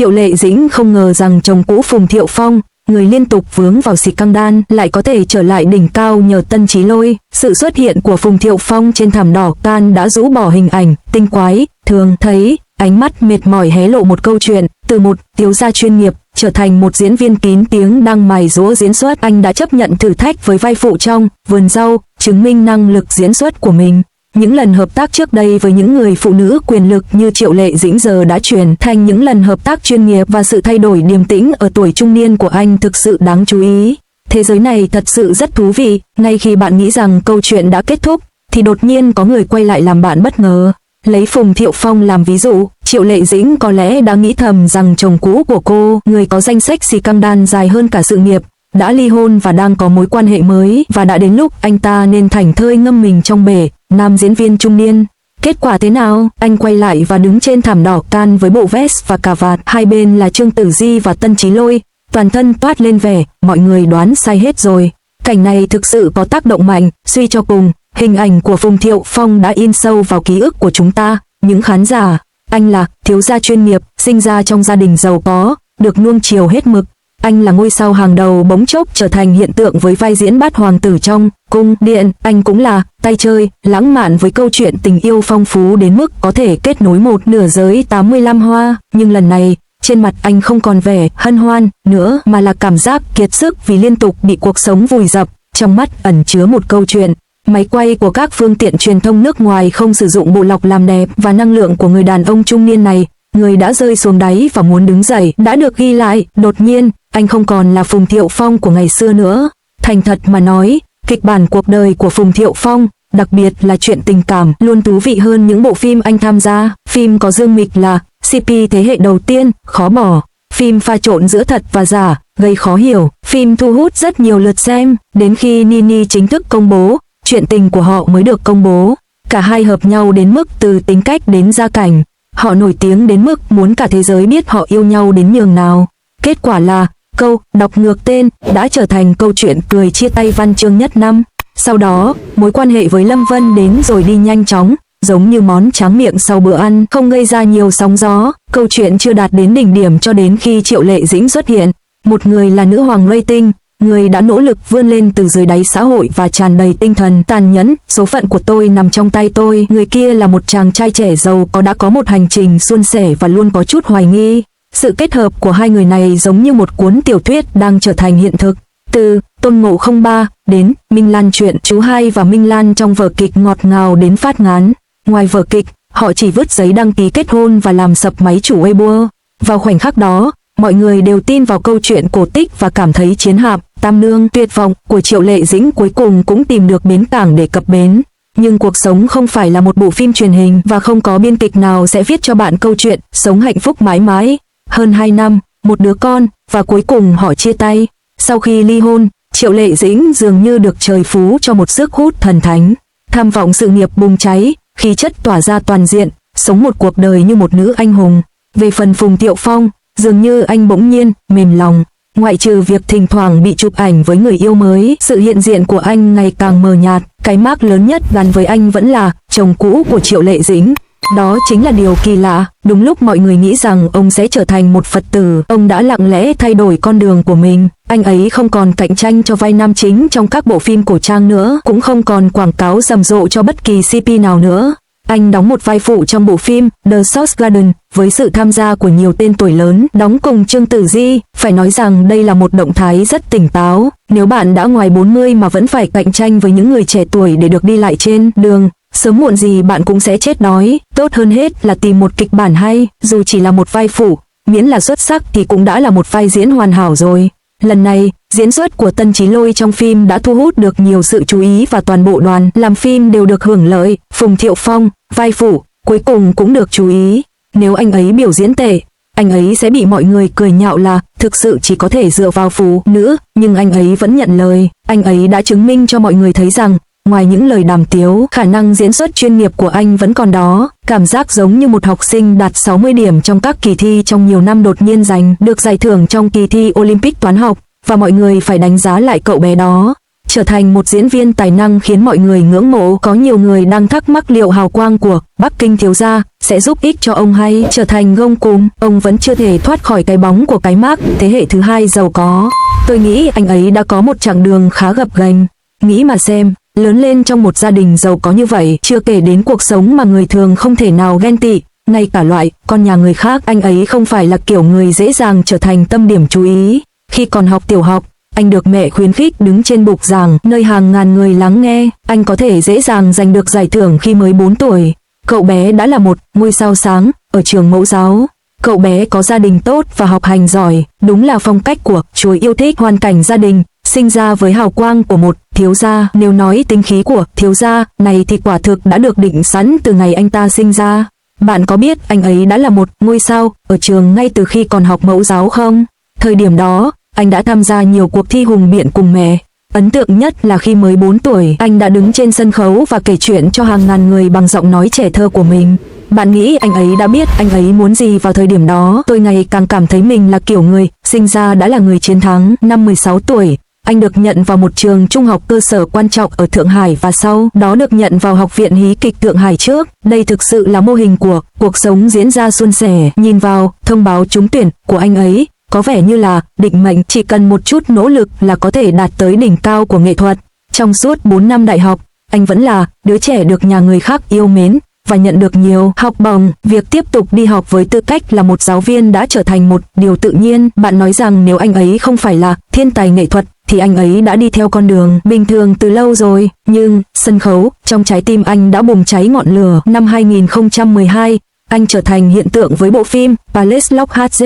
Triệu Lệ Dĩnh không ngờ rằng chồng cũ Phùng Thiệu Phong, người liên tục vướng vào scandal, lại có thể trở lại đỉnh cao nhờ Tân Chí Lôi. Sự xuất hiện của Phùng Thiệu Phong trên thảm đỏ Cannes đã rũ bỏ hình ảnh tinh quái thường thấy, ánh mắt mệt mỏi hé lộ một câu chuyện, từ một thiếu gia chuyên nghiệp trở thành một diễn viên kín tiếng đang mài giũa diễn xuất. Anh đã chấp nhận thử thách với vai phụ trong Vườn Rau, chứng minh năng lực diễn xuất của mình. Những lần hợp tác trước đây với những người phụ nữ quyền lực như Triệu Lệ Dĩnh giờ đã chuyển thành những lần hợp tác chuyên nghiệp, và sự thay đổi điềm tĩnh ở tuổi trung niên của anh thực sự đáng chú ý. Thế giới này thật sự rất thú vị, ngay khi bạn nghĩ rằng câu chuyện đã kết thúc, thì đột nhiên có người quay lại làm bạn bất ngờ. Lấy Phùng Thiệu Phong làm ví dụ, Triệu Lệ Dĩnh có lẽ đã nghĩ thầm rằng chồng cũ của cô, người có danh sách scandal dài hơn cả sự nghiệp, đã ly hôn và đang có mối quan hệ mới, và đã đến lúc anh ta nên thảnh thơi ngâm mình trong bể nam diễn viên trung niên. Kết quả thế nào? Anh quay lại và đứng trên thảm đỏ Cannes với bộ vest và cà vạt, hai bên là Trương Tử Di và Tân Chí Lôi, toàn thân toát lên vẻ mọi người đoán sai hết rồi. Cảnh này thực sự có tác động mạnh, suy cho cùng, hình ảnh của Phùng Thiệu Phong đã in sâu vào ký ức của chúng ta, những khán giả. Anh là thiếu gia chuyên nghiệp, sinh ra trong gia đình giàu có, được nuông chiều hết mực. Anh là ngôi sao hàng đầu bỗng chốc trở thành hiện tượng với vai diễn bát hoàng tử trong Cung Điện. Anh cũng là tay chơi, lãng mạn với câu chuyện tình yêu phong phú đến mức có thể kết nối một nửa giới 85 hoa. Nhưng lần này, trên mặt anh không còn vẻ hân hoan nữa, mà là cảm giác kiệt sức vì liên tục bị cuộc sống vùi dập. Trong mắt ẩn chứa một câu chuyện. Máy quay của các phương tiện truyền thông nước ngoài không sử dụng bộ lọc làm đẹp, và năng lượng của người đàn ông trung niên này, người đã rơi xuống đáy và muốn đứng dậy, đã được ghi lại. Đột nhiên, anh không còn là Phùng Thiệu Phong của ngày xưa nữa. Thành thật mà nói, kịch bản cuộc đời của Phùng Thiệu Phong, đặc biệt là chuyện tình cảm, luôn thú vị hơn những bộ phim anh tham gia. Phim có Dương Mịch là CP thế hệ đầu tiên, khó bỏ. Phim pha trộn giữa thật và giả, gây khó hiểu. Phim thu hút rất nhiều lượt xem, đến khi Nini chính thức công bố, chuyện tình của họ mới được công bố. Cả hai hợp nhau đến mức từ tính cách đến gia cảnh. Họ nổi tiếng đến mức muốn cả thế giới biết họ yêu nhau đến nhường nào. Kết quả là, câu đọc ngược tên đã trở thành câu chuyện cười chia tay văn chương nhất năm. Sau đó, mối quan hệ với Lâm Vân đến rồi đi nhanh chóng, giống như món tráng miệng sau bữa ăn, không gây ra nhiều sóng gió. Câu chuyện chưa đạt đến đỉnh điểm cho đến khi Triệu Lệ Dĩnh xuất hiện. Một người là nữ hoàng rating, người đã nỗ lực vươn lên từ dưới đáy xã hội và tràn đầy tinh thần tàn nhẫn. Số phận của tôi nằm trong tay tôi. Người kia là một chàng trai trẻ giàu có, đã có một hành trình suôn sẻ và luôn có chút hoài nghi. Sự kết hợp của hai người này giống như một cuốn tiểu thuyết đang trở thành hiện thực. Từ Tôn Ngộ Không 3 đến Minh Lan chuyện chú Hai và Minh Lan trong vở kịch ngọt ngào đến phát ngán. Ngoài vở kịch, họ chỉ vứt giấy đăng ký kết hôn và làm sập máy chủ Weibo. Vào khoảnh khắc đó, mọi người đều tin vào câu chuyện cổ tích và cảm thấy chiến hạm Tam Nương tuyệt vọng của Triệu Lệ Dĩnh cuối cùng cũng tìm được bến cảng để cập bến. Nhưng cuộc sống không phải là một bộ phim truyền hình, và không có biên kịch nào sẽ viết cho bạn câu chuyện sống hạnh phúc mãi mãi. Hơn 2 năm, một đứa con, và cuối cùng họ chia tay. Sau khi ly hôn, Triệu Lệ Dĩnh dường như được trời phú cho một sức hút thần thánh. Tham vọng sự nghiệp bùng cháy, khí chất tỏa ra toàn diện, sống một cuộc đời như một nữ anh hùng. Về phần Phùng Thiệu Phong, dường như anh bỗng nhiên mềm lòng. Ngoại trừ việc thỉnh thoảng bị chụp ảnh với người yêu mới, sự hiện diện của anh ngày càng mờ nhạt. Cái mác lớn nhất gắn với anh vẫn là chồng cũ của Triệu Lệ Dĩnh. Đó chính là điều kỳ lạ. Đúng lúc mọi người nghĩ rằng ông sẽ trở thành một Phật tử, ông đã lặng lẽ thay đổi con đường của mình. Anh ấy không còn cạnh tranh cho vai nam chính trong các bộ phim cổ trang nữa, cũng không còn quảng cáo rầm rộ cho bất kỳ CP nào nữa. Anh đóng một vai phụ trong bộ phim The Source Garden với sự tham gia của nhiều tên tuổi lớn, đóng cùng Trương Tử Di. Phải nói rằng đây là một động thái rất tỉnh táo. Nếu bạn đã ngoài 40 mà vẫn phải cạnh tranh với những người trẻ tuổi để được đi lại trên đường, sớm muộn gì bạn cũng sẽ chết đói. Tốt hơn hết là tìm một kịch bản hay, dù chỉ là một vai phụ, miễn là xuất sắc thì cũng đã là một vai diễn hoàn hảo rồi. Lần này, diễn xuất của Tân Chí Lôi trong phim đã thu hút được nhiều sự chú ý, và toàn bộ đoàn làm phim đều được hưởng lợi. Phùng Thiệu Phong, vai phụ, cuối cùng cũng được chú ý. Nếu anh ấy biểu diễn tệ, anh ấy sẽ bị mọi người cười nhạo là thực sự chỉ có thể dựa vào phụ nữ, nhưng anh ấy vẫn nhận lời. Anh ấy đã chứng minh cho mọi người thấy rằng, ngoài những lời đàm tiếu, khả năng diễn xuất chuyên nghiệp của anh vẫn còn đó. Cảm giác giống như một học sinh đạt 60 điểm trong các kỳ thi trong nhiều năm đột nhiên giành được giải thưởng trong kỳ thi Olympic toán học, và mọi người phải đánh giá lại cậu bé đó. trở thành một diễn viên tài năng khiến mọi người ngưỡng mộ. Có nhiều người đang thắc mắc liệu hào quang của Bắc Kinh thiếu gia sẽ giúp ích cho ông hay trở thành gông cùm. Ông vẫn chưa thể thoát khỏi cái bóng của cái Mark thế hệ thứ hai giàu có. Tôi nghĩ anh ấy đã có một chặng đường khá gập ghềnh. Nghĩ mà xem, lớn lên trong một gia đình giàu có như vậy, chưa kể đến cuộc sống mà người thường không thể nào ghen tị. Ngay cả loại con nhà người khác, anh ấy không phải là kiểu người dễ dàng trở thành tâm điểm chú ý. Khi còn học tiểu học, anh được mẹ khuyến khích đứng trên bục giảng, nơi hàng ngàn người lắng nghe. Anh có thể dễ dàng giành được giải thưởng khi mới 4 tuổi. Cậu bé đã là một ngôi sao sáng ở trường mẫu giáo. Cậu bé có gia đình tốt và học hành giỏi, đúng là phong cách của Chúa yêu thích. Hoàn cảnh gia đình, sinh ra với hào quang của một thiếu gia. Nếu nói tính khí của thiếu gia này thì quả thực đã được định sẵn từ ngày anh ta sinh ra. Bạn có biết anh ấy đã là một ngôi sao ở trường ngay từ khi còn học mẫu giáo không? Thời điểm đó, anh đã tham gia nhiều cuộc thi hùng biện cùng mẹ. Ấn tượng nhất là khi mới 4 tuổi, anh đã đứng trên sân khấu và kể chuyện cho hàng ngàn người bằng giọng nói trẻ thơ của mình. Bạn nghĩ anh ấy đã biết anh ấy muốn gì vào thời điểm đó? Tôi ngày càng cảm thấy mình là kiểu người sinh ra đã là người chiến thắng. Năm 16 tuổi, anh được nhận vào một trường trung học cơ sở quan trọng ở Thượng Hải và sau đó được nhận vào Học viện Hí kịch Thượng Hải trước. Đây thực sự là mô hình của cuộc sống diễn ra suôn sẻ. Nhìn vào thông báo trúng tuyển của anh ấy, có vẻ như là định mệnh, chỉ cần một chút nỗ lực là có thể đạt tới đỉnh cao của nghệ thuật. Trong suốt 4 năm đại học, anh vẫn là đứa trẻ được nhà người khác yêu mến và nhận được nhiều học bổng. Việc tiếp tục đi học với tư cách là một giáo viên đã trở thành một điều tự nhiên. Bạn nói rằng nếu anh ấy không phải là thiên tài nghệ thuật thì anh ấy đã đi theo con đường bình thường từ lâu rồi. Nhưng sân khấu trong trái tim anh đã bùng cháy ngọn lửa. Năm 2012, anh trở thành hiện tượng với bộ phim Palace Lockhart.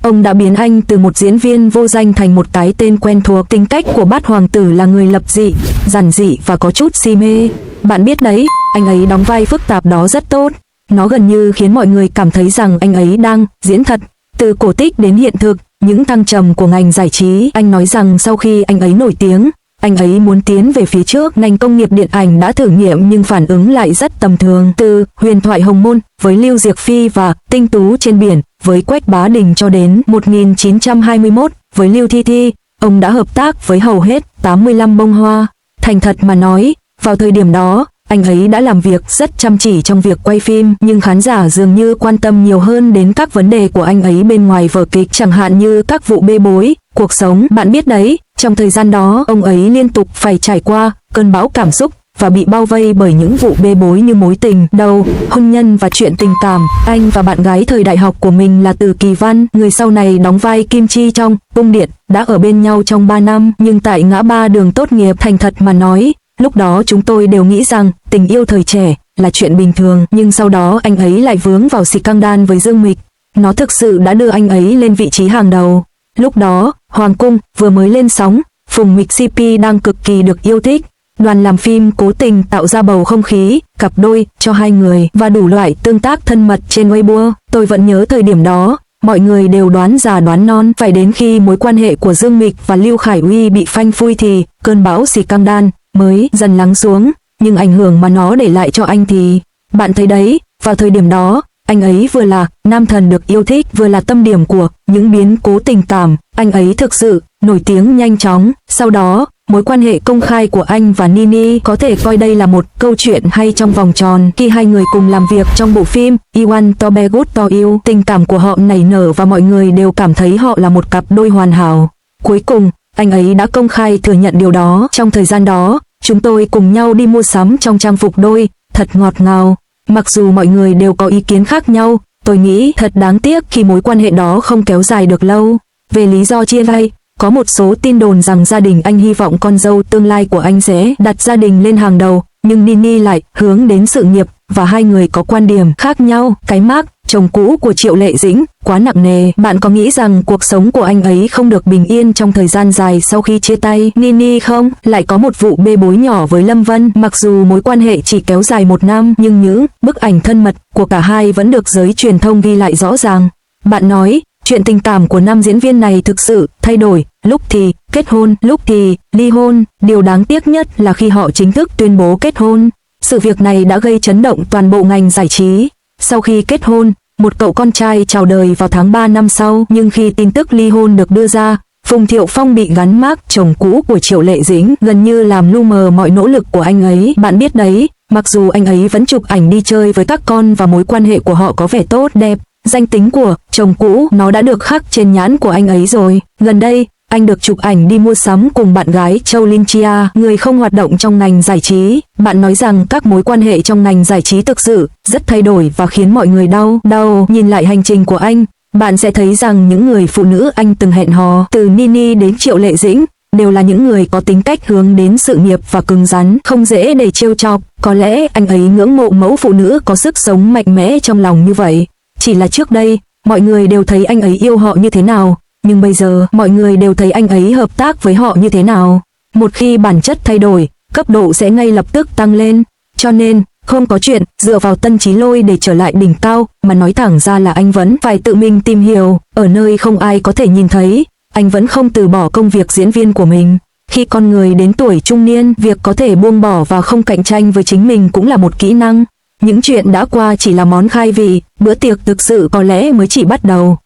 Ông đã biến anh từ một diễn viên vô danh thành một cái tên quen thuộc. Tính cách của Bát Hoàng tử là người lập dị, giản dị và có chút si mê. Bạn biết đấy, anh ấy đóng vai phức tạp đó rất tốt. Nó gần như khiến mọi người cảm thấy rằng anh ấy đang diễn thật. Từ cổ tích đến hiện thực, những thăng trầm của ngành giải trí. Anh nói rằng sau khi anh ấy nổi tiếng, anh ấy muốn tiến về phía trước. Ngành công nghiệp điện ảnh đã thử nghiệm nhưng phản ứng lại rất tầm thường. Từ Huyền thoại Hồng Môn với Lưu Diệc Phi và Tinh tú trên biển với Quách Bá Đình cho đến 1921 với Lưu Thi Thi, ông đã hợp tác với hầu hết 85 bông hoa. Thành thật mà nói, vào thời điểm đó, anh ấy đã làm việc rất chăm chỉ trong việc quay phim, nhưng khán giả dường như quan tâm nhiều hơn đến các vấn đề của anh ấy bên ngoài vở kịch, chẳng hạn như các vụ bê bối, cuộc sống. Bạn biết đấy, trong thời gian đó, ông ấy liên tục phải trải qua cơn bão cảm xúc và bị bao vây bởi những vụ bê bối như mối tình đầu, hôn nhân và chuyện tình cảm. Anh và bạn gái thời đại học của mình là Từ Kỳ Văn, người sau này đóng vai Kim Chi trong Cung Điện, đã ở bên nhau trong 3 năm, nhưng tại ngã ba đường tốt nghiệp. Thành thật mà nói, lúc đó chúng tôi đều nghĩ rằng tình yêu thời trẻ là chuyện bình thường, nhưng sau đó anh ấy lại vướng vào scandal với Dương Mịch. Nó thực sự đã đưa anh ấy lên vị trí hàng đầu. Lúc đó, Hoàng Cung vừa mới lên sóng, Phùng Mịch CP đang cực kỳ được yêu thích. Đoàn làm phim cố tình tạo ra bầu không khí cặp đôi cho hai người và đủ loại tương tác thân mật trên Weibo. Tôi vẫn nhớ thời điểm đó, mọi người đều đoán già đoán non. Phải đến khi mối quan hệ của Dương Mịch và Lưu Khải Uy bị phanh phui thì cơn bão scandal mới dần lắng xuống. Nhưng ảnh hưởng mà nó để lại cho anh thì bạn thấy đấy, vào thời điểm đó, anh ấy vừa là nam thần được yêu thích, vừa là tâm điểm của những biến cố tình cảm. Anh ấy thực sự nổi tiếng nhanh chóng. Sau đó, mối quan hệ công khai của anh và Nini có thể coi đây là một câu chuyện hay trong vòng tròn. Khi hai người cùng làm việc trong bộ phim I Want to Be Good to You, tình cảm của họ nảy nở và mọi người đều cảm thấy họ là một cặp đôi hoàn hảo. Cuối cùng, anh ấy đã công khai thừa nhận điều đó. Trong thời gian đó, chúng tôi cùng nhau đi mua sắm trong trang phục đôi, thật ngọt ngào. Mặc dù mọi người đều có ý kiến khác nhau, tôi nghĩ thật đáng tiếc khi mối quan hệ đó không kéo dài được lâu. Về lý do chia tay, có một số tin đồn rằng gia đình anh hy vọng con dâu tương lai của anh sẽ đặt gia đình lên hàng đầu, nhưng Nini lại hướng đến sự nghiệp và hai người có quan điểm khác nhau. Cái Mark, chồng cũ của Triệu Lệ Dĩnh, quá nặng nề. Bạn có nghĩ rằng cuộc sống của anh ấy không được bình yên trong thời gian dài sau khi chia tay Nini không? Lại có một vụ bê bối nhỏ với Lâm Vân. Mặc dù mối quan hệ chỉ kéo dài 1 năm, nhưng những bức ảnh thân mật của cả hai vẫn được giới truyền thông ghi lại rõ ràng. Bạn nói, chuyện tình cảm của nam diễn viên này thực sự thay đổi, lúc thì kết hôn, lúc thì ly hôn. Điều đáng tiếc nhất là khi họ chính thức tuyên bố kết hôn, sự việc này đã gây chấn động toàn bộ ngành giải trí. Sau khi kết hôn, một cậu con trai chào đời vào tháng 3 năm sau, nhưng khi tin tức ly hôn được đưa ra, Phùng Thiệu Phong bị gắn mác chồng cũ của Triệu Lệ Dĩnh gần như làm lu mờ mọi nỗ lực của anh ấy. Bạn biết đấy, mặc dù anh ấy vẫn chụp ảnh đi chơi với các con và mối quan hệ của họ có vẻ tốt đẹp, danh tính của chồng cũ nó đã được khắc trên nhãn của anh ấy rồi. Gần đây, anh được chụp ảnh đi mua sắm cùng bạn gái Châu Linh Chia, người không hoạt động trong ngành giải trí. Bạn nói rằng các mối quan hệ trong ngành giải trí thực sự rất thay đổi và khiến mọi người đau. Nhìn lại hành trình của anh, bạn sẽ thấy rằng những người phụ nữ anh từng hẹn hò, từ Nini đến Triệu Lệ Dĩnh, đều là những người có tính cách hướng đến sự nghiệp và cứng rắn, không dễ để trêu chọc. Có lẽ anh ấy ngưỡng mộ mẫu phụ nữ có sức sống mạnh mẽ trong lòng như vậy. Chỉ là trước đây, mọi người đều thấy anh ấy yêu họ như thế nào, nhưng bây giờ mọi người đều thấy anh ấy hợp tác với họ như thế nào. Một khi bản chất thay đổi, cấp độ sẽ ngay lập tức tăng lên. Cho nên, không có chuyện dựa vào Tân Chí Lôi để trở lại đỉnh cao, mà nói thẳng ra là anh vẫn phải tự mình tìm hiểu. Ở nơi không ai có thể nhìn thấy, anh vẫn không từ bỏ công việc diễn viên của mình. Khi con người đến tuổi trung niên, việc có thể buông bỏ và không cạnh tranh với chính mình cũng là một kỹ năng. Những chuyện đã qua chỉ là món khai vị, bữa tiệc thực sự có lẽ mới chỉ bắt đầu.